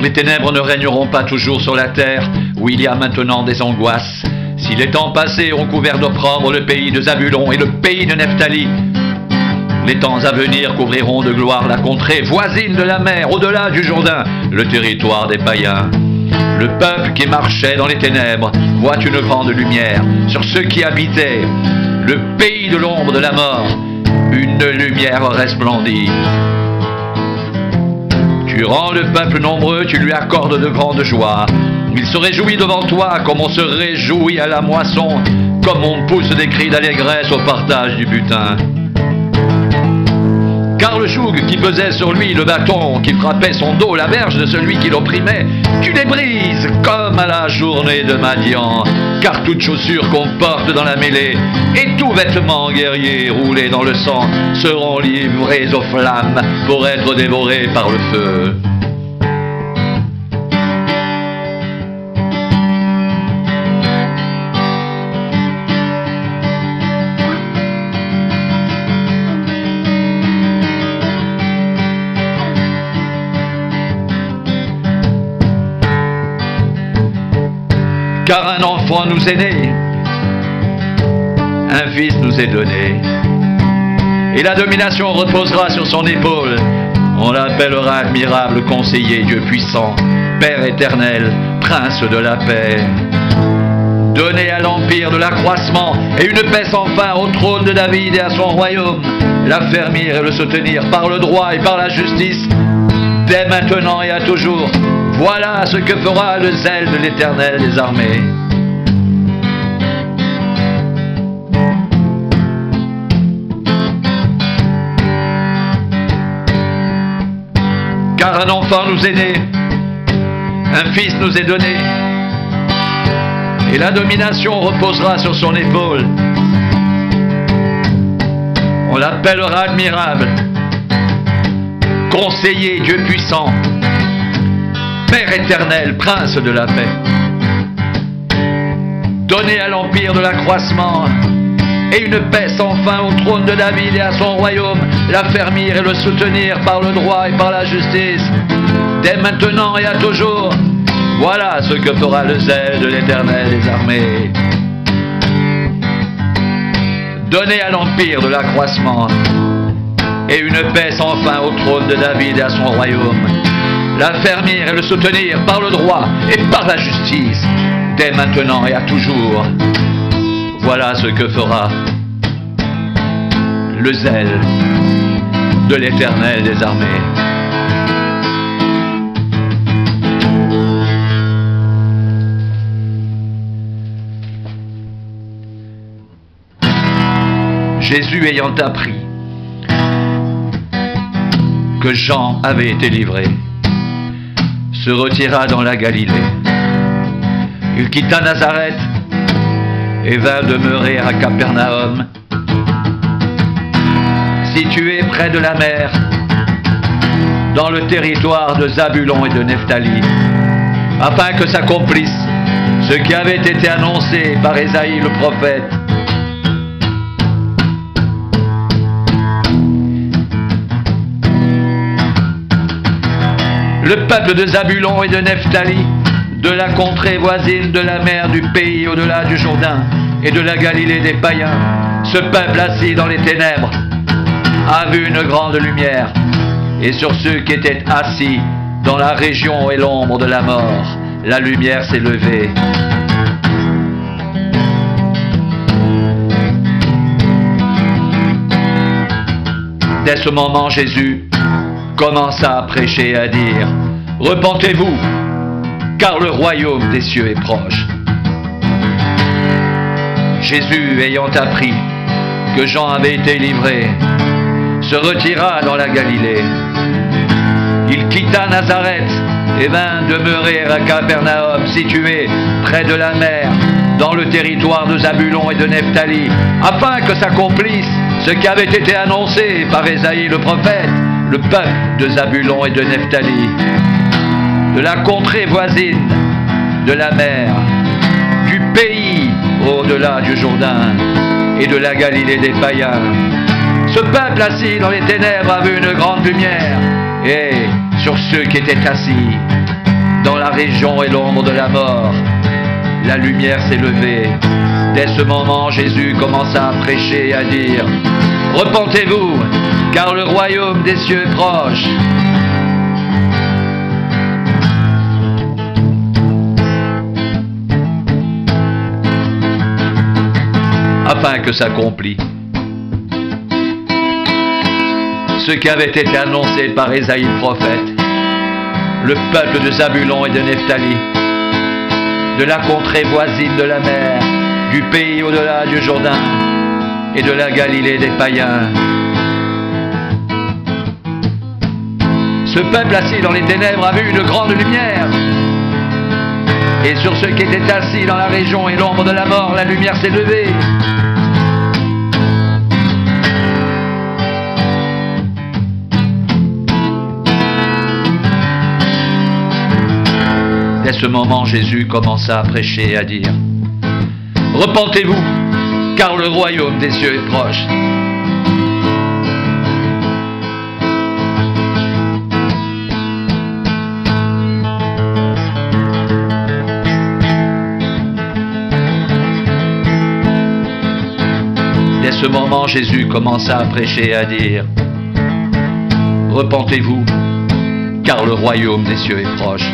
Les ténèbres ne régneront pas toujours sur la terre, où il y a maintenant des angoisses. Si les temps passés ont couvert d'opprobre le pays de Zabulon et le pays de Nephtali, les temps à venir couvriront de gloire la contrée voisine de la mer, au-delà du Jourdain, le territoire des païens. Le peuple qui marchait dans les ténèbres voit une grande lumière. Sur ceux qui habitaient le pays de l'ombre de la mort, une lumière resplendit. Tu rends le peuple nombreux, tu lui accordes de grandes joies. Il se réjouit devant toi comme on se réjouit à la moisson, comme on pousse des cris d'allégresse au partage du butin. Car le joug qui pesait sur lui, le bâton qui frappait son dos, la verge de celui qui l'opprimait, tu les brises comme à la journée de Madian. Car toute chaussure qu'on porte dans la mêlée et tout vêtement guerrier roulé dans le sang seront livrés aux flammes pour être dévorés par le feu. Car un enfant nous est né, un fils nous est donné, et la domination reposera sur son épaule. On l'appellera admirable conseiller, Dieu puissant, Père éternel, prince de la paix. Donné à l'empire de l'accroissement et une paix sans fin au trône de David et à son royaume, l'affermir et le soutenir par le droit et par la justice, dès maintenant et à toujours. Voilà ce que fera le zèle de l'Éternel des armées. Car un enfant nous est né, un fils nous est donné, et la domination reposera sur son épaule. On l'appellera admirable, conseiller, Dieu puissant, Père éternel, prince de la paix. Donné à l'empire de l'accroissement et une paix sans fin au trône de David et à son royaume, l'affermir et le soutenir par le droit et par la justice, dès maintenant et à toujours. Voilà ce que fera le zèle de l'Éternel des armées. Donné à l'empire de l'accroissement et une paix sans fin au trône de David et à son royaume, l'affermir et le soutenir par le droit et par la justice, dès maintenant et à toujours. Voilà ce que fera le zèle de l'Éternel des armées. Jésus ayant appris que Jean avait été livré, se retira dans la Galilée. Il quitta Nazareth et vint demeurer à Capernaum, situé près de la mer, dans le territoire de Zabulon et de Nephtali, afin que s'accomplisse ce qui avait été annoncé par Ésaïe le prophète. Le peuple de Zabulon et de Nephtali, de la contrée voisine de la mer, du pays au-delà du Jourdain et de la Galilée des païens, ce peuple assis dans les ténèbres a vu une grande lumière, et sur ceux qui étaient assis dans la région et l'ombre de la mort, la lumière s'est levée. Dès ce moment, Jésus commença à prêcher et à dire: repentez-vous, car le royaume des cieux est proche. Jésus, ayant appris que Jean avait été livré, se retira dans la Galilée. Il quitta Nazareth et vint demeurer à Capernaum, situé près de la mer, dans le territoire de Zabulon et de Nephtali, afin que s'accomplisse ce qui avait été annoncé par Ésaïe le prophète. Le peuple de Zabulon et de Nephtali, de la contrée voisine de la mer, du pays au-delà du Jourdain et de la Galilée des païens. Ce peuple assis dans les ténèbres a vu une grande lumière, et sur ceux qui étaient assis, dans la région et l'ombre de la mort, la lumière s'est levée. Dès ce moment, Jésus commença à prêcher et à dire: repentez-vous, car le royaume des cieux est proche. Afin que s'accomplit ce qui avait été annoncé par Ésaïe le prophète: le peuple de Zabulon et de Nephtali, de la contrée voisine de la mer, du pays au-delà du Jourdain et de la Galilée des païens. Ce peuple assis dans les ténèbres a vu une grande lumière. Et sur ceux qui étaient assis dans la région et l'ombre de la mort, la lumière s'est levée. Dès ce moment, Jésus commença à prêcher et à dire: repentez-vous, car le royaume des cieux est proche. Dès ce moment, Jésus commença à prêcher et à dire: repentez-vous, car le royaume des cieux est proche.